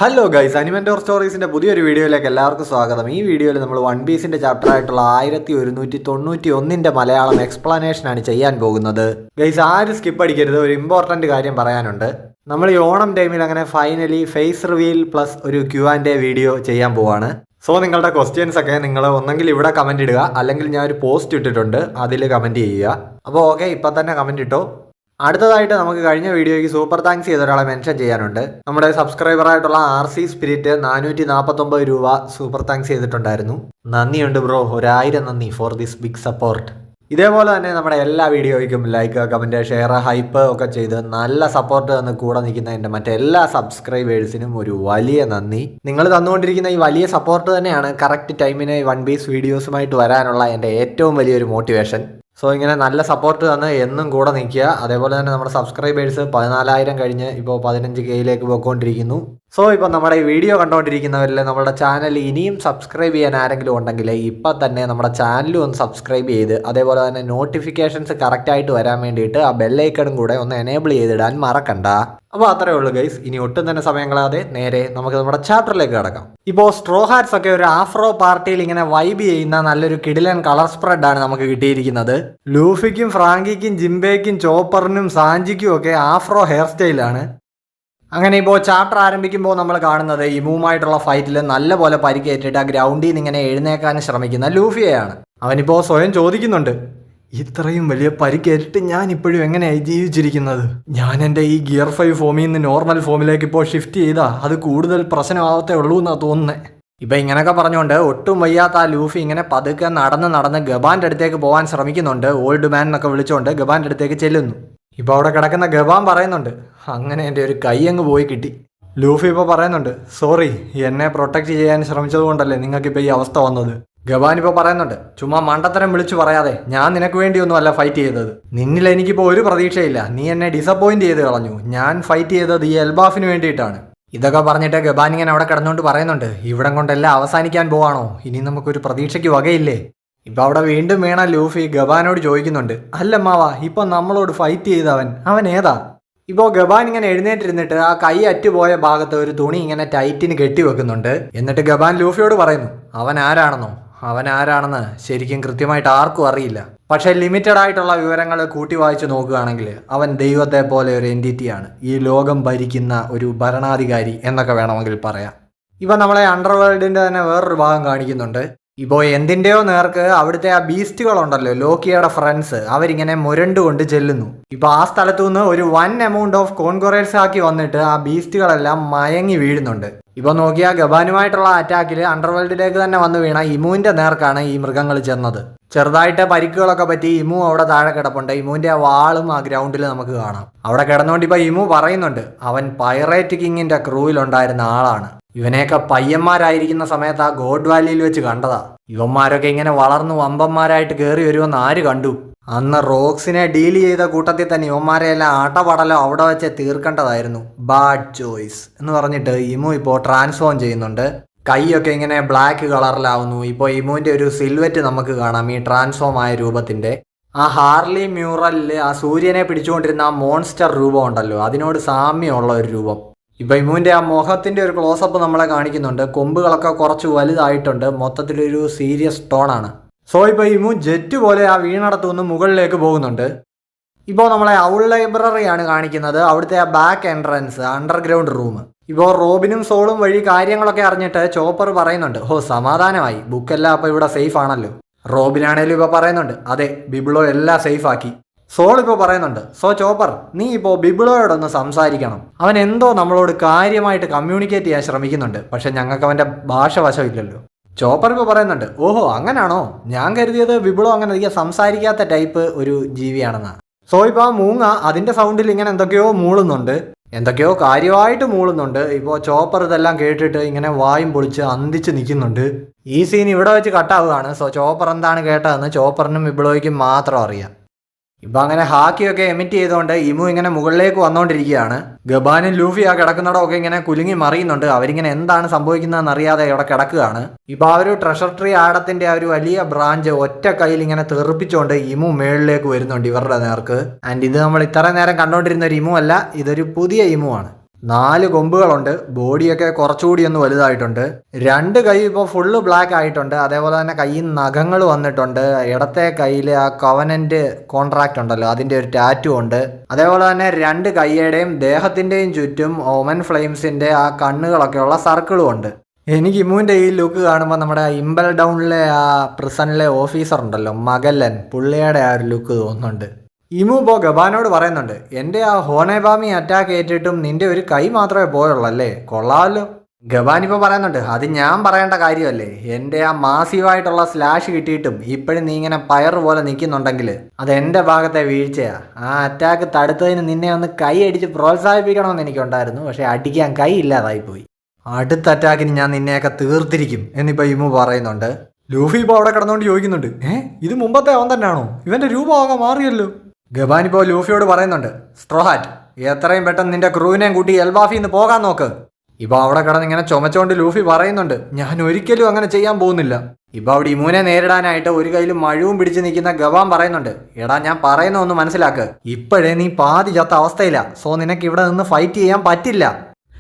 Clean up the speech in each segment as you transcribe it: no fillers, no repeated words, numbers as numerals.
Hello guys, അനിമെന്റോർ സ്റ്റോറീസിന്റെ പുതിയൊരു വീഡിയോയിലേക്ക് എല്ലാവർക്കും സ്വാഗതം. ഈ വീഡിയോയിൽ നമ്മൾ വൺ പീസിന്റെ ചാപ്റ്റർ ആയിട്ടുള്ള 1191 മലയാളം എക്സ്പ്ലനേഷൻ ആണ് ചെയ്യാൻ പോകുന്നത്. ഗൈസ്, ആരും സ്കിപ്പ് അടിക്കരുത്. ഒരു ഇമ്പോർട്ടന്റ് കാര്യം പറയാനുണ്ട്. നമ്മൾ ഈ ഓണം ടൈമിൽ അങ്ങനെ ഫൈനലി ഫേസ് റിവീൽ പ്ലസ് ഒരു Q&A വീഡിയോ ചെയ്യാൻ പോവാണ്. സോ നിങ്ങളുടെ ക്വസ്റ്റ്യൻസ് ഒക്കെ നിങ്ങൾ ഒന്നെങ്കിൽ ഇവിടെ കമന്റ് ഇടുക, അല്ലെങ്കിൽ ഞാൻ ഒരു പോസ്റ്റ് ഇട്ടിട്ടുണ്ട്, അതിൽ കമന്റ് ചെയ്യുക. അപ്പോൾ ഓക്കെ, ഇപ്പം തന്നെ കമന്റ് ഇട്ടോ. അടുത്തതായിട്ട് നമുക്ക് കഴിഞ്ഞ വീഡിയോയ്ക്ക് സൂപ്പർ താങ്ക്സ് ചെയ്ത ഒരാളെ മെൻഷൻ ചെയ്യാനുണ്ട്. നമ്മുടെ സബ്സ്ക്രൈബറായിട്ടുള്ള RC സ്പിരിറ്റ് 449 രൂപ സൂപ്പർ താങ്ക്സ് ചെയ്തിട്ടുണ്ടായിരുന്നു. നന്ദിയുണ്ട് ബ്രോ, 1000 നന്ദി ഫോർ ദിസ് ബിഗ് സപ്പോർട്ട്. ഇതേപോലെ തന്നെ നമ്മുടെ എല്ലാ വീഡിയോയ്ക്കും ലൈക്ക്, കമൻറ്റ്, ഷെയർ, ഹൈപ്പ് ഒക്കെ ചെയ്ത് നല്ല സപ്പോർട്ട് തന്ന് കൂടെ നിൽക്കുന്ന എൻ്റെ മറ്റെല്ലാ സബ്സ്ക്രൈബേഴ്സിനും ഒരു വലിയ നന്ദി. നിങ്ങൾ തന്നുകൊണ്ടിരിക്കുന്ന ഈ വലിയ സപ്പോർട്ട് തന്നെയാണ് കറക്റ്റ് ടൈമിന് വൺ പീസ് വീഡിയോസുമായിട്ട് വരാനുള്ള എൻ്റെ ഏറ്റവും വലിയൊരു മോട്ടിവേഷൻ. സോ ഇങ്ങനെ നല്ല സപ്പോർട്ട് തന്ന് എന്നും കൂടെ നിൽക്കുക. അതേപോലെ തന്നെ നമ്മുടെ സബ്സ്ക്രൈബേഴ്സ് 14,000 കഴിഞ്ഞ് ഇപ്പോൾ 15Kയിലേക്ക് പോയിക്കൊണ്ടിരിക്കുന്നു. സോ ഇപ്പോൾ നമ്മുടെ ഈ വീഡിയോ കണ്ടുകൊണ്ടിരിക്കുന്നവരിൽ നമ്മുടെ ചാനൽ ഇനിയും സബ്സ്ക്രൈബ് ചെയ്യാൻ ആരെങ്കിലും ഉണ്ടെങ്കിൽ ഇപ്പം തന്നെ നമ്മുടെ ചാനലും ഒന്ന് സബ്സ്ക്രൈബ് ചെയ്ത് അതേപോലെ തന്നെ നോട്ടിഫിക്കേഷൻസ് കറക്റ്റായിട്ട് വരാൻ വേണ്ടിയിട്ട് ആ ബെല്ലൈക്കണും കൂടെ ഒന്ന് എനേബിൾ ചെയ്തിടാൻ മറക്കണ്ട. അപ്പോൾ അത്രേ ഉള്ളൂ ഗൈസ്. ഇനി ഒട്ടും തന്നെ സമയം കളയാതെ നേരെ നമുക്ക് നമ്മുടെ ചാപ്റ്ററിലേക്ക് കിടക്കാം. ഇപ്പോൾ സ്ട്രോ ഹാറ്റ്സ് ഒക്കെ ഒരു ആഫ്രോ പാർട്ടിയിൽ ഇങ്ങനെ വൈബ് ചെയ്യുന്ന നല്ലൊരു കിടിലൻ കളർ സ്പ്രെഡാണ് നമുക്ക് കിട്ടിയിരിക്കുന്നത്. ലൂഫിക്കും ഫ്രാങ്കിക്കും ജിംബേക്കും ചോപ്പറിനും സാഞ്ചിക്കും ഒക്കെ ആഫ്രോ ഹെയർ സ്റ്റൈലാണ്. അങ്ങനെ ഇപ്പോൾ ചാപ്റ്റർ ആരംഭിക്കുമ്പോൾ നമ്മൾ കാണുന്നത് ഇമുമായിട്ടുള്ള ഫൈറ്റിൽ നല്ലപോലെ പരിക്കേറ്റിട്ട് ആ ഗ്രൗണ്ടിൽ നിന്ന് ഇങ്ങനെ എഴുന്നേക്കാൻ ശ്രമിക്കുന്ന ലൂഫിയെയാണ്. അവനിപ്പോൾ സ്വയം ചോദിക്കുന്നുണ്ട്, ഇത്രയും വലിയ പരിക്കേറ്റിട്ട് ഞാൻ ഇപ്പോഴും എങ്ങനെയായി ജീവിച്ചിരിക്കുന്നത്? ഞാൻ എൻ്റെ ഈ ഗിയർ 5 ഫോമിൽ നിന്ന് നോർമൽ ഫോമിലേക്ക് ഇപ്പോൾ ഷിഫ്റ്റ് ചെയ്താൽ അത് കൂടുതൽ പ്രശ്നമാവത്തേ ഉള്ളൂ എന്നാണ് തോന്നുന്നത്. ഇപ്പം ഇങ്ങനെയൊക്കെ പറഞ്ഞുകൊണ്ട് ഒട്ടും വയ്യാത്ത ആ ലൂഫി ഇങ്ങനെ പതുക്കെ നടന്ന് ഗബാൻ്റെ അടുത്തേക്ക് പോകാൻ ശ്രമിക്കുന്നുണ്ട്. ഓൾഡ് മാൻ എന്നൊക്കെ വിളിച്ചുകൊണ്ട് ഗബാൻ്റെ അടുത്തേക്ക് ചെല്ലുന്നു. ഇപ്പോൾ അവിടെ കിടക്കുന്ന ഗബാൻ പറയുന്നുണ്ട്, അങ്ങനെ എൻ്റെ ഒരു കൈ അങ്ങ് പോയി കിട്ടി. ലൂഫി ഇപ്പോൾ പറയുന്നുണ്ട്, സോറി, എന്നെ പ്രൊട്ടക്റ്റ് ചെയ്യാൻ ശ്രമിച്ചത് കൊണ്ടല്ലേ നിങ്ങൾക്കിപ്പോൾ ഈ അവസ്ഥ വന്നത്. ഗബാൻ ഇപ്പോൾ പറയുന്നുണ്ട്, ചുമ്മാ മണ്ടത്തരം വിളിച്ചു പറയാതെ, ഞാൻ നിനക്ക് വേണ്ടിയൊന്നും അല്ല ഫൈറ്റ് ചെയ്തത്. നിന്നിൽ എനിക്കിപ്പോൾ ഒരു പ്രതീക്ഷയില്ല. നീ എന്നെ ഡിസപ്പോയിന്റ് ചെയ്ത് കളഞ്ഞു. ഞാൻ ഫൈറ്റ് ചെയ്തത് ഈ എൽബാഫിന് വേണ്ടിയിട്ടാണ്. ഇതൊക്കെ പറഞ്ഞിട്ട് ഗബാൻ ഇങ്ങനെ അവിടെ കിടന്നുകൊണ്ട് പറയുന്നുണ്ട്, ഇവിടം കൊണ്ടെല്ലാം അവസാനിക്കാൻ പോവാണോ? ഇനി നമുക്കൊരു പ്രതീക്ഷയ്ക്ക് വകയില്ലേ? ഇപ്പം അവിടെ വീണ്ടും വീണ ലൂഫി ഗബാനോട് ചോദിക്കുന്നുണ്ട്, അല്ല മാവാ, ഇപ്പം നമ്മളോട് ഫൈറ്റ് ചെയ്തവൻ അവൻ ഏതാ? ഇപ്പോൾ ഗബാൻ ഇങ്ങനെ എഴുന്നേറ്റിരുന്നിട്ട് ആ കൈ അറ്റുപോയ ഭാഗത്ത് ഒരു തുണി ഇങ്ങനെ ടൈറ്റിന് കെട്ടിവെക്കുന്നുണ്ട്. എന്നിട്ട് ഗബാൻ ലൂഫിയോട് പറയുന്നു, അവൻ ആരാണെന്ന് ശരിക്കും കൃത്യമായിട്ട് ആർക്കും അറിയില്ല. പക്ഷേ ലിമിറ്റഡ് ആയിട്ടുള്ള വിവരങ്ങൾ കൂട്ടി വായിച്ചു നോക്കുകയാണെങ്കിൽ അവൻ ദൈവത്തെ പോലെ ഒരു എൻറ്റിറ്റിയാണ്. ഈ ലോകം ഭരിക്കുന്ന ഒരു ഭരണാധികാരി എന്നൊക്കെ വേണമെങ്കിൽ പറയാം. ഇവ നമ്മളെ അണ്ടർവേൾഡിൻ്റെ തന്നെ വേറൊരു ഭാഗം കാണിക്കുന്നുണ്ട്. ഇപ്പോൾ എന്തിൻ്റെയോ നേർക്ക് അവിടുത്തെ ആ ബീസ്റ്റുകളുണ്ടല്ലോ, ലോക്കിയുടെ ഫ്രണ്ട്സ്, അവരിങ്ങനെ മുരണ്ടുകൊണ്ട് ചെല്ലുന്നു. ഇപ്പോൾ ആ സ്ഥലത്തു നിന്ന് ഒരു വൻ എമൗണ്ട് ഓഫ് കോൺകൊറേറ്റ്സ് ആക്കി വന്നിട്ട് ആ ബീസ്റ്റുകളെല്ലാം മയങ്ങി വീഴുന്നുണ്ട്. ഇപ്പോൾ നോക്കിയാൽ ഗബാനുമായിട്ടുള്ള അറ്റാക്കിൽ അണ്ടർവേൾഡിലേക്ക് തന്നെ വന്ന് വീണ ഇമുവിൻ്റെ നേർക്കാണ് ഈ മൃഗങ്ങൾ ചെന്നത്. ചെറുതായിട്ട് പരിക്കുകളൊക്കെ പറ്റി ഇമു അവിടെ താഴെ കിടപ്പുണ്ട്. ഇമുവിൻ്റെ ആ വാളും ആ ഗ്രൗണ്ടിൽ നമുക്ക് കാണാം. അവിടെ കിടന്നുകൊണ്ട് ഇപ്പോൾ ഇമു പറയുന്നുണ്ട്, അവൻ പൈറേറ്റ് കിങ്ങിൻ്റെ ക്രൂവിലുണ്ടായിരുന്ന ആളാണ്. ഇവനെയൊക്കെ പയ്യന്മാരായിരിക്കുന്ന സമയത്ത് ആ ഗോഡ് വാലിയിൽ വെച്ച് കണ്ടതാ. ഇവന്മാരൊക്കെ ഇങ്ങനെ വളർന്നു വമ്പന്മാരായിട്ട് കയറി വരുമെന്ന് ആര് കണ്ടു? അന്ന് റോക്സിനെ ഡീൽ ചെയ്ത കൂട്ടത്തിൽ തന്നെ ഇവന്മാരെയെല്ലാം ആട്ടപടലോ അവിടെ വെച്ച് തീർക്കേണ്ടതായിരുന്നു. ബാഡ് ചോയ്സ് എന്ന് പറഞ്ഞിട്ട് ഇമു ഇപ്പോൾ ട്രാൻസ്ഫോം ചെയ്യുന്നുണ്ട്. കൈയൊക്കെ ഇങ്ങനെ ബ്ലാക്ക് കളറിലാവുന്നു. ഇപ്പോൾ ഇമുവിൻ്റെ ഒരു സിൽവറ്റ് നമുക്ക് കാണാം ഈ ട്രാൻസ്ഫോം ആയ രൂപത്തിൻ്റെ. ആ ഹാർലി മ്യൂറലിൽ ആ സൂര്യനെ പിടിച്ചുകൊണ്ടിരുന്ന ആ മോൺസ്റ്റർ രൂപം ഉണ്ടല്ലോ, അതിനോട് സാമ്യമുള്ള ഒരു രൂപം. ഇപ്പം ഇമുവിൻ്റെ ആ മുഖത്തിൻ്റെ ഒരു ക്ലോസപ്പ് നമ്മളെ കാണിക്കുന്നുണ്ട്. കൊമ്പുകളൊക്കെ കുറച്ച് വലുതായിട്ടുണ്ട്. മൊത്തത്തിലൊരു സീരിയസ് ടോണാണ്. സോ ഇപ്പോൾ ഇമു ജെറ്റ് പോലെ ആ വീണടത്തു നിന്ന് മുകളിലേക്ക് പോകുന്നുണ്ട്. ഇപ്പോൾ നമ്മളെ ഔൾ ലൈബ്രറിയാണ് കാണിക്കുന്നത്. അവിടുത്തെ ആ ബാക്ക് എൻട്രൻസ്, അണ്ടർഗ്രൗണ്ട് റൂം. ഇപ്പോൾ റോബിനും സോളും വഴി കാര്യങ്ങളൊക്കെ അറിഞ്ഞിട്ട് ചോപ്പർ പറയുന്നുണ്ട്, സമാധാനമായി, ബുക്കെല്ലാം അപ്പോൾ ഇവിടെ സേഫ് ആണല്ലോ. റോബിനാണേലും ഇപ്പോൾ പറയുന്നുണ്ട്, അതെ, ബിബിളോ എല്ലാം സേഫ് ആക്കി. സോൾ ഇപ്പോൾ പറയുന്നുണ്ട്, സോ ചോപ്പർ, നീ ഇപ്പോൾ ബിബിളോയോടൊന്ന് സംസാരിക്കണം. അവൻ എന്തോ നമ്മളോട് കാര്യമായിട്ട് കമ്മ്യൂണിക്കേറ്റ് ചെയ്യാൻ ശ്രമിക്കുന്നുണ്ട്. പക്ഷെ ഞങ്ങൾക്ക് അവൻ്റെ ഭാഷ വശമില്ലല്ലോ. ചോപ്പർ ഇപ്പോൾ പറയുന്നുണ്ട്, ഓഹോ അങ്ങനാണോ? ഞാൻ കരുതിയത് ബിബിളോ അങ്ങനെ അധികം സംസാരിക്കാത്ത ടൈപ്പ് ഒരു ജീവിയാണെന്നാണ്. സോ ഇപ്പോൾ ആ മൂങ്ങ അതിൻ്റെ സൗണ്ടിൽ ഇങ്ങനെ എന്തൊക്കെയോ കാര്യമായിട്ട് മൂളുന്നുണ്ട്. ഇപ്പോൾ ചോപ്പർ ഇതെല്ലാം കേട്ടിട്ട് ഇങ്ങനെ വായും പൊളിച്ച് അന്തിച്ച് നിൽക്കുന്നുണ്ട്. ഈ സീൻ ഇവിടെ വെച്ച് കട്ടാവുകയാണ്. സോ ചോപ്പർ എന്താണ് കേട്ടതെന്ന് ചോപ്പറിനും ബിബിളോയ്ക്കും മാത്രം അറിയാം. ഇപ്പം അങ്ങനെ ഹാക്കിയൊക്കെ എമിറ്റ് ചെയ്തുകൊണ്ട് ഇമു ഇങ്ങനെ മുകളിലേക്ക് വന്നുകൊണ്ടിരിക്കുകയാണ്. ഗബാനും ലൂഫി ആ കിടക്കുന്നിടമൊക്കെ ഇങ്ങനെ കുലുങ്ങി മറിയുന്നുണ്ട്. അവരിങ്ങനെ എന്താണ് സംഭവിക്കുന്നതെന്ന് അറിയാതെ അവിടെ കിടക്കുകയാണ്. ഇപ്പം ആ ഒരു ട്രഷർ ട്രീ ആടത്തിൻ്റെ ആ ഒരു വലിയ ബ്രാഞ്ച് ഒറ്റ കയ്യിൽ ഇങ്ങനെ തെറിപ്പിച്ചുകൊണ്ട് ഇമു മേളിലേക്ക് വരുന്നുണ്ട് ഇവരുടെ നേർക്ക്. ആൻഡ് ഇത് നമ്മൾ ഇത്ര നേരം കണ്ടുകൊണ്ടിരുന്ന ഒരു ഇമു അല്ല, ഇതൊരു പുതിയ ഇമു ആണ്. 4 കൊമ്പുകളുണ്ട്. ബോഡിയൊക്കെ കുറച്ചുകൂടി ഒന്ന് വലുതായിട്ടുണ്ട്. 2 കൈ ഇപ്പോൾ ഫുള്ള് ബ്ലാക്ക് ആയിട്ടുണ്ട്. അതേപോലെ തന്നെ കയ്യിൽ നഖങ്ങൾ വന്നിട്ടുണ്ട്. ഇടത്തെ കയ്യിൽ ആ കവനന്റ് കോൺട്രാക്ട് ഉണ്ടല്ലോ, അതിൻ്റെ ഒരു ടാറ്റു ഉണ്ട്. അതേപോലെ തന്നെ 2 കൈയുടെയും ദേഹത്തിൻ്റെയും ചുറ്റും ഓമൻ ഫ്ലെയിംസിൻ്റെ ആ കണ്ണുകളൊക്കെ ഉള്ള സർക്കിളും ഉണ്ട്. എനിക്ക് ഇമ്മുവിൻ്റെ ഈ ലുക്ക് കാണുമ്പോൾ നമ്മുടെ ഇമ്പൽ ഡൗണിലെ ആ പ്രിസണിലെ ഓഫീസർ ഉണ്ടല്ലോ, മഗല്ലൻ, പുള്ളിയുടെ ആ ഒരു ലുക്ക് തോന്നുന്നുണ്ട്. ഇമു ഇപ്പോൾ ഗബാനോട് പറയുന്നുണ്ട്, എൻ്റെ ആ ഹോണേബാമി അറ്റാക്ക് ഏറ്റിട്ടും നിന്റെ ഒരു കൈ മാത്രമേ പോയുള്ളല്ലേ, കൊള്ളാമല്ലോ. ഗബാൻ ഇപ്പോൾ പറയുന്നുണ്ട്, അത് ഞാൻ പറയേണ്ട കാര്യമല്ലേ, എൻ്റെ ആ മാസീവായിട്ടുള്ള സ്ലാഷ് കിട്ടിയിട്ടും ഇപ്പോഴും നീ ഇങ്ങനെ പയർ പോലെ നിൽക്കുന്നുണ്ടെങ്കിൽ അത് എൻ്റെ ഭാഗത്തെ വീഴ്ചയാ. ആ അറ്റാക്ക് തടുത്തതിന് നിന്നെ ഒന്ന് കൈ അടിച്ച് പ്രോത്സാഹിപ്പിക്കണമെന്ന് എനിക്കുണ്ടായിരുന്നു, പക്ഷേ അടിക്കാൻ കൈ ഇല്ലാതായിപ്പോയി. അടുത്ത അറ്റാക്കിന് ഞാൻ നിന്നെയൊക്കെ തീർത്തിരിക്കും എന്നിപ്പോൾ ഇമു പറയുന്നുണ്ട്. ലൂഫി ഇപ്പോൾ അവിടെ കിടന്നുകൊണ്ട് ചോദിക്കുന്നുണ്ട്, ഇത് മുമ്പത്തെ അവൻ തന്നെയാണോ, ഇവൻ്റെ രൂപമാകെ മാറിയല്ലോ. ഗബാൻ ഇപ്പോൾ ലൂഫിയോട് പറയുന്നുണ്ട്, സ്ട്രോഹാറ്റ് എത്രയും പെട്ടെന്ന് നിന്റെ ക്രൂവിനെയും കൂട്ടി എൽബാഫിന്ന് പോകാൻ നോക്ക്. ഇപ്പോൾ അവിടെ കിടന്ന് ഇങ്ങനെ ചുമച്ചുകൊണ്ട് ലൂഫി പറയുന്നുണ്ട്, ഞാൻ ഒരിക്കലും അങ്ങനെ ചെയ്യാൻ പോകുന്നില്ല. ഇപ്പോൾ അവിടെ ഇമുവിനെ നേരിടാനായിട്ട് ഒരു കയ്യിൽ മഴവും പിടിച്ച് നിൽക്കുന്ന ഗബാൻ പറയുന്നുണ്ട്, എടാ ഞാൻ പറയുന്ന ഒന്ന് മനസ്സിലാക്ക്, ഇപ്പോഴേ നീ പാതി ചത്ത അവസ്ഥയില്ല, സോ നിനക്ക് ഇവിടെ നിന്ന് ഫൈറ്റ് ചെയ്യാൻ പറ്റില്ല.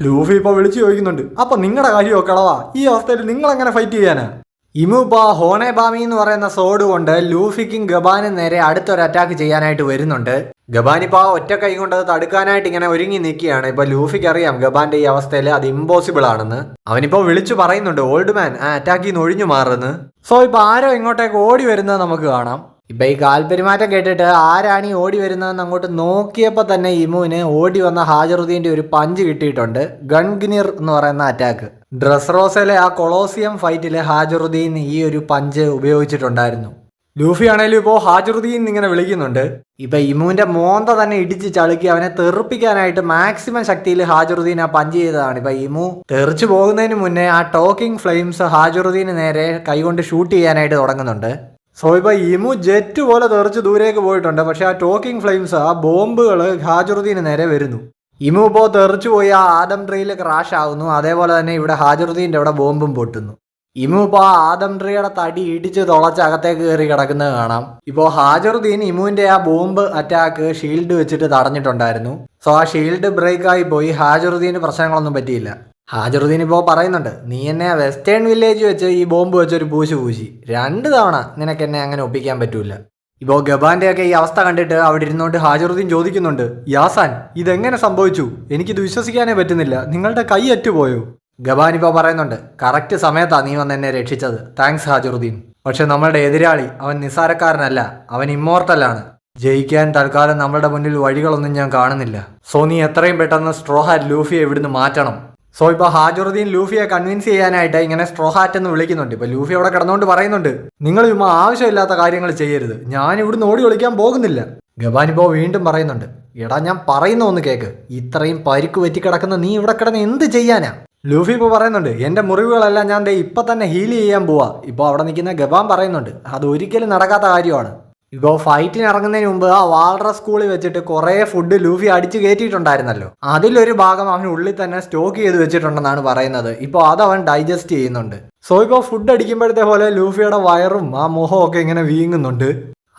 ലൂഫി ഇപ്പോൾ വിളിച്ചു ചോദിക്കുന്നുണ്ട്, അപ്പൊ നിങ്ങളുടെ കാര്യമോ കളവാ, ഈ അവസ്ഥയിൽ നിങ്ങൾ എങ്ങനെ ഫൈറ്റ് ചെയ്യാനാ? ഇമു ഇപ്പോൾ ഹോണേബാമി എന്ന് പറയുന്ന സോഡ് കൊണ്ട് ലൂഫിക്കും ഗബാനും നേരെ അടുത്തൊരു അറ്റാക്ക് ചെയ്യാനായിട്ട് വരുന്നുണ്ട്. ഗബാൻ ഇപ്പോൾ ഒറ്റ കൈ കൊണ്ട് അത് തടുക്കാനായിട്ട് ഇങ്ങനെ ഒരുങ്ങി നിൽക്കുകയാണ്. ഇപ്പൊ ലൂഫിക്ക് അറിയാം ഗബാന്റെ ഈ അവസ്ഥയിൽ അത് ഇമ്പോസിബിൾ ആണെന്ന്. അവനിപ്പോൾ വിളിച്ചു പറയുന്നുണ്ട്, ഓൾഡ് മാൻ ആ അറ്റാക്കിൽ നിന്ന് ഒഴിഞ്ഞു മാറുന്നു. സോ ഇപ്പൊ ആരോ ഇങ്ങോട്ടേക്ക് ഓടി വരുന്നത് നമുക്ക് കാണാം. ഇപ്പം ഈ കാൽപെരുമാറ്റം കേട്ടിട്ട് ആരാണ് ഈ ഓടി വരുന്നതെന്ന് അങ്ങോട്ട് നോക്കിയപ്പോൾ തന്നെ ഇമുവിന് ഓടി വന്ന ഹാജറുദ്ദീൻ്റെ ഒരു പഞ്ച് കിട്ടിയിട്ടുണ്ട്. ഗൺഗിനിർ എന്ന് പറയുന്ന അറ്റാക്ക്. ഡ്രസ് റോസയിലെ ആ കൊളോസിയം ഫൈറ്റിൽ ഹാജറുദ്ദീൻ ഈ ഒരു പഞ്ച് ഉപയോഗിച്ചിട്ടുണ്ടായിരുന്നു. ലൂഫി ആണെങ്കിലും ഇപ്പോൾ ഹാജറുദ്ദീൻ ഇങ്ങനെ വിളിക്കുന്നുണ്ട്. ഇപ്പം ഇമുവിൻ്റെ മോന്ത തന്നെ ഇടിച്ച് ചളുക്കി അവനെ തെറിപ്പിക്കാനായിട്ട് മാക്സിമം ശക്തിയിൽ ഹാജറുദ്ദീൻ ആ പഞ്ച് ചെയ്തതാണ്. ഇപ്പം ഇമു തെറിച്ചു പോകുന്നതിന് മുന്നേ ആ ടോക്കിംഗ് ഫ്ലെയിംസ് ഹാജറുദ്ദീന് നേരെ കൈകൊണ്ട് ഷൂട്ട് ചെയ്യാനായിട്ട് തുടങ്ങുന്നുണ്ട്. സോ ഇപ്പോൾ ഇമു ജെറ്റ് പോലെ തെറിച്ച് ദൂരേക്ക് പോയിട്ടുണ്ട്. പക്ഷേ ആ ടോക്കിംഗ് ഫ്ലെയിംസ് ആ ബോംബുകൾ ഹാജറുദ്ദീന് നേരെ വരുന്നു. ഇമു ഇപ്പോൾ തെറിച്ചു പോയി ആ ആദം ട്രീയിൽ ക്രാഷ് ആവുന്നു. അതേപോലെ തന്നെ ഇവിടെ ഹാജറുദ്ദീൻ്റെ അവിടെ ബോംബും പൊട്ടുന്നു. ഇമു ഇപ്പോൾ ആ ആദം ട്രീയുടെ തടി ഇടിച്ച് തുളച്ച് അകത്തേക്ക് കയറി കിടക്കുന്നത് കാണാം. ഇപ്പോൾ ഹാജറുദ്ദീൻ ഇമുവിൻ്റെ ആ ബോംബ് അറ്റാക്ക് ഷീൽഡ് വെച്ചിട്ട് തടഞ്ഞിട്ടുണ്ടായിരുന്നു. സോ ആ ഷീൽഡ് ബ്രേക്കായി പോയി. ഹാജറുദ്ദീന് പ്രശ്നങ്ങളൊന്നും പറ്റിയില്ല. ഹാജറുദ്ദീൻ ഇപ്പോൾ പറയുന്നുണ്ട്, നീ എന്നെ വെസ്റ്റേൺ വില്ലേജ് വെച്ച് ഈ ബോംബ് വെച്ചൊരു പൂശി 2 തവണ നിനക്ക് എന്നെ അങ്ങനെ ഒപ്പിക്കാൻ പറ്റൂല. ഇപ്പോൾ ഗബാൻ്റെയൊക്കെ ഈ അവസ്ഥ കണ്ടിട്ട് അവിടെ ഇരുന്നുകൊണ്ട് ഹാജറുദ്ദീൻ ചോദിക്കുന്നുണ്ട്, യാസാൻ ഇതെങ്ങനെ സംഭവിച്ചു, എനിക്കിത് വിശ്വസിക്കാനേ പറ്റുന്നില്ല, നിങ്ങളുടെ കൈ അറ്റുപോയോ? ഗബാൻ ഇപ്പോൾ പറയുന്നുണ്ട്, കറക്റ്റ് സമയത്താണ് നീ വന്ന് എന്നെ രക്ഷിച്ചത്, താങ്ക്സ് ഹാജറുദ്ദീൻ. പക്ഷെ നമ്മളുടെ എതിരാളി അവൻ നിസ്സാരക്കാരനല്ല, അവൻ ഇമ്മോർട്ടലാണ്. ജയിക്കാൻ തൽക്കാലം നമ്മളുടെ മുന്നിൽ വഴികളൊന്നും ഞാൻ കാണുന്നില്ല. സോ നീ എത്രയും പെട്ടെന്ന് സ്ട്രോഹാറ്റ് ലൂഫിയെ ഇവിടുന്ന് മാറ്റണം. സോ ഇപ്പോൾ ഹാജറുദ്ദീൻ ലൂഫിയെ കൺവിൻസ് ചെയ്യാനായിട്ട് ഇങ്ങനെ സ്ട്രോഹാറ്റ് എന്ന് വിളിക്കുന്നുണ്ട്. ഇപ്പോൾ ലൂഫി അവിടെ കിടന്നുകൊണ്ട് പറയുന്നുണ്ട്, നിങ്ങൾ ചുമ്മാ ആവശ്യമില്ലാത്ത കാര്യങ്ങൾ ചെയ്യരുത്, ഞാൻ ഇവിടുന്ന് ഓടി ഒളിക്കാൻ പോകുന്നില്ല. ഗബാൻ ഇപ്പോൾ വീണ്ടും പറയുന്നുണ്ട്, എടാ ഞാൻ പറയുന്ന ഒന്ന് കേക്ക്, ഇത്രയും പരിക്ക് പറ്റിക്കിടക്കുന്ന നീ ഇവിടെ കിടന്ന് എന്ത് ചെയ്യാനാ? ലൂഫി ഇപ്പോൾ പറയുന്നുണ്ട്, എൻ്റെ മുറിവുകളെല്ലാം ഞാൻ ഇപ്പം തന്നെ ഹീൽ ചെയ്യാൻ പോവാ. ഇപ്പോൾ അവിടെ നിൽക്കുന്ന ഗബാൻ പറയുന്നുണ്ട്, അത് ഒരിക്കലും നടക്കാത്ത കാര്യമാണ്. ഇപ്പോൾ ഫൈറ്റിന് ഇറങ്ങുന്നതിന് മുമ്പ് ആ വാൾഡർ സ്കൂളിൽ വെച്ചിട്ട് കുറേ ഫുഡ് ലൂഫി അടിച്ചു കയറ്റിയിട്ടുണ്ടായിരുന്നല്ലോ, അതിലൊരു ഭാഗം അവൻ ഉള്ളിൽ തന്നെ സ്റ്റോക്ക് ചെയ്ത് വെച്ചിട്ടുണ്ടെന്നാണ് പറയുന്നത്. ഇപ്പോൾ അത് അവൻ ഡൈജസ്റ്റ് ചെയ്യുന്നുണ്ട്. സോ ഇപ്പോൾ ഫുഡ് അടിക്കുമ്പോഴത്തെ പോലെ ലൂഫിയുടെ വയറും ആ മുഖവും ഒക്കെ ഇങ്ങനെ വീങ്ങുന്നുണ്ട്.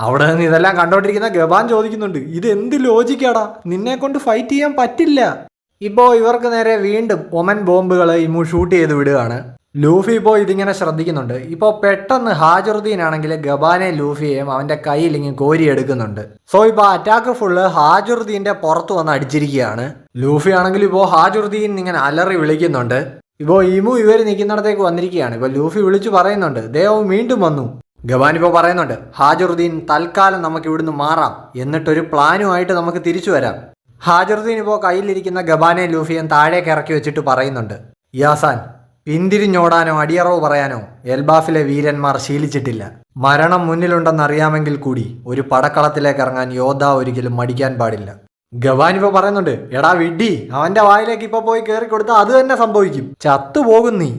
അവിടെ നിന്ന് ഇതെല്ലാം കണ്ടോണ്ടിരിക്കുന്ന ഗബാൻ ചോദിക്കുന്നുണ്ട്, ഇത് എന്ത് ലോജിക്കാടാ, നിന്നെ കൊണ്ട് ഫൈറ്റ് ചെയ്യാൻ പറ്റില്ല. ഇപ്പോൾ ഇവർക്ക് നേരെ വീണ്ടും ഒമൻ ബോംബുകൾ ഇമു ഷൂട്ട് ചെയ്ത് വിടുകയാണ്. ലൂഫി ഇപ്പോൾ ഇതിങ്ങനെ ശ്രദ്ധിക്കുന്നുണ്ട്. ഇപ്പോൾ പെട്ടെന്ന് ഹാജറുദ്ദീൻ ആണെങ്കിൽ ഗബാനെ ലൂഫിയെയും അവൻ്റെ കയ്യിൽ ഇങ്ങനെ കോരിയെടുക്കുന്നുണ്ട്. സോ ഇപ്പോൾ അറ്റാക്ക് ഫുള്ള് ഹാജറുദ്ദീൻ്റെ പുറത്ത് വന്ന് അടിച്ചിരിക്കുകയാണ്. ലൂഫി ആണെങ്കിൽ ഇപ്പോൾ ഹാജറുദ്ദീൻ ഇങ്ങനെ അലറി വിളിക്കുന്നുണ്ട്. ഇപ്പോൾ ഇമു ഇവർ നിൽക്കുന്നിടത്തേക്ക് വന്നിരിക്കുകയാണ്. ഇപ്പോൾ ലൂഫി വിളിച്ചു പറയുന്നുണ്ട്, ദേവം വീണ്ടും വന്നു. ഗബാൻ ഇപ്പോൾ പറയുന്നുണ്ട്, ഹാജറുദ്ദീൻ തൽക്കാലം നമുക്ക് ഇവിടുന്ന് മാറാം, എന്നിട്ടൊരു പ്ലാനുമായിട്ട് നമുക്ക് തിരിച്ചു വരാം. ഹാജറുദ്ദീൻ ഇപ്പോൾ കയ്യിലിരിക്കുന്ന ഗബാനെ ലൂഫിയും താഴേക്ക് ഇറക്കി വെച്ചിട്ട് പറയുന്നുണ്ട്, യാസാൻ പിന്തിരിഞ്ഞോടാനോ അടിയറവ് പറയാനോ എൽബാഫിലെ വീരന്മാർ ശീലിച്ചിട്ടില്ല. മരണം മുന്നിലുണ്ടെന്നറിയാമെങ്കിൽ കൂടി ഒരു പടക്കളത്തിലേക്ക് ഇറങ്ങാൻ യോദ്ധാവ് ഒരിക്കലും മടിക്കാൻ പാടില്ല. ഗബാൻ ഇപ്പോൾ പറയുന്നുണ്ട്, എടാ വിഡ്ഢി, അവന്റെ വായിലേക്ക് ഇപ്പോൾ പോയി കയറി കൊടുത്താൽ അത് തന്നെ സംഭവിക്കും, ചത്തുപോകും നീ.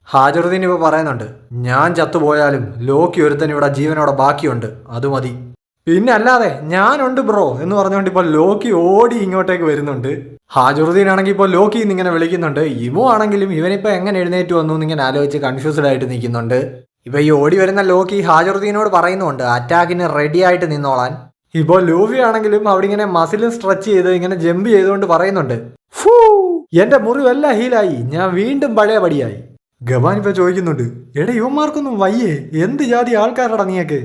ഹാജറുദ്ദീൻ ഇപ്പോൾ പറയുന്നുണ്ട്, ഞാൻ ചത്തുപോയാലും ലോക്കി ഒരുത്തൻ ഇവിടെ ജീവനോടെ ബാക്കിയുണ്ട്, അത് മതി. പിന്നെ അല്ലാതെ ഞാനുണ്ട് ബ്രോ എന്ന് പറഞ്ഞുകൊണ്ട് ഇപ്പോൾ ലോക്കി ഓടി ഇങ്ങോട്ടേക്ക് വരുന്നുണ്ട്. ഹാജറുദ്ദീൻ ആണെങ്കിൽ ഇപ്പോൾ ലോക്കി ഇങ്ങനെ വിളിക്കുന്നുണ്ട്. ഇമു ആണെങ്കിലും ഇവനിപ്പോൾ എങ്ങനെ എഴുന്നേറ്റ് വന്നു എന്നിങ്ങനെ ആലോചിച്ച് കൺഫ്യൂസ്ഡ് ആയിട്ട് നിൽക്കുന്നുണ്ട്. ഇപ്പോൾ ഈ ഓടി വരുന്ന ലോക്കി ഹാജറുദ്ദീനോട് പറയുന്നുണ്ട് അറ്റാക്കിന് റെഡി ആയിട്ട് നിന്നോളാൻ. ഇപ്പോൾ ലൂഫി ആണെങ്കിലും അവിടെ ഇങ്ങനെ മസിലും സ്ട്രെച്ച് ചെയ്ത് ഇങ്ങനെ ജമ്പ് ചെയ്തുകൊണ്ട് പറയുന്നുണ്ട്, ഫൂ എന്റെ മുറിവെല്ലാം ഹീലായി, ഞാൻ വീണ്ടും പഴയ പടിയായി. ഗവാൻ ഇപ്പൊ ചോദിക്കുന്നുണ്ട്, എടാ ഇവന്മാർക്കൊന്നും വയ്യേ, എന്ത് ജാതി ആൾക്കാരടാ നീയൊക്കെ.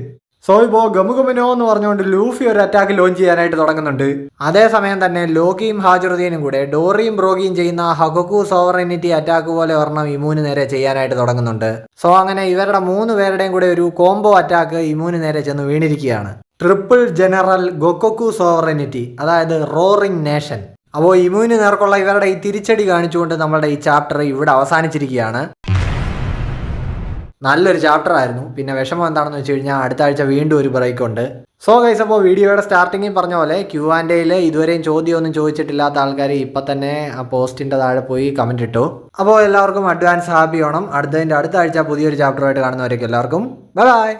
സോ ഇപ്പോ ഗമുഗമനോ എന്ന് പറഞ്ഞുകൊണ്ട് ലൂഫി ഒരു അറ്റാക്ക് ലോഞ്ച് ചെയ്യാനായിട്ട് തുടങ്ങുന്നുണ്ട്. അതേസമയം തന്നെ ലോക്കിയും ഹാജറുദ്ദീനും കൂടെ ഡോറിയും ബ്രോഗിയും ചെയ്യുന്ന ഹഗോക്കു സോവറിനിറ്റി അറ്റാക്ക് പോലെ ഒരെണ്ണം ഇമൂന് നേരെ ചെയ്യാനായിട്ട് തുടങ്ങുന്നുണ്ട്. സോ അങ്ങനെ ഇവരുടെ 3 പേരുടെയും കൂടെ ഒരു കോംബോ അറ്റാക്ക് ഇമൂന് നേരെ ചെന്ന് വീണിരിക്കുകയാണ്. ട്രിപ്പിൾ ജനറൽ ഗൊക്കോക്കു സോവറിനിറ്റി, അതായത് റോറിംഗ് നേഷൻ. അപ്പോൾ ഇമൂന് നേർക്കുള്ള ഇവരുടെ ഈ തിരിച്ചടി കാണിച്ചുകൊണ്ട് നമ്മളുടെ ഈ ചാപ്റ്റർ ഇവിടെ അവസാനിച്ചിരിക്കുകയാണ്. നല്ലൊരു ചാപ്റ്റർ ആയിരുന്നു. പിന്നെ വിഷമം എന്താണെന്ന് വെച്ച് കഴിഞ്ഞാൽ അടുത്ത ആഴ്ച വീണ്ടും ഒരു ബ്രേക്ക് ഉണ്ട്. സോ ഗൈസ്, അപ്പോൾ വീഡിയോയുടെ സ്റ്റാർട്ടിങ്ങിൽ പറഞ്ഞ പോലെ Q&Aയിൽ ഇതുവരെയും ചോദ്യമൊന്നും ചോദിച്ചിട്ടില്ലാത്ത ആൾക്കാർ ഇപ്പം തന്നെ ആ പോസ്റ്റിൻ്റെ താഴെ പോയി കമൻറ്റ് ഇട്ടു. അപ്പോൾ എല്ലാവർക്കും അഡ്വാൻസ് ഹാപ്പി ഓണം. അടുത്ത ആഴ്ച പുതിയൊരു ചാപ്റ്ററുമായിട്ട് കാണുന്നവരേക്കും എല്ലാവർക്കും ബൈ ബൈ.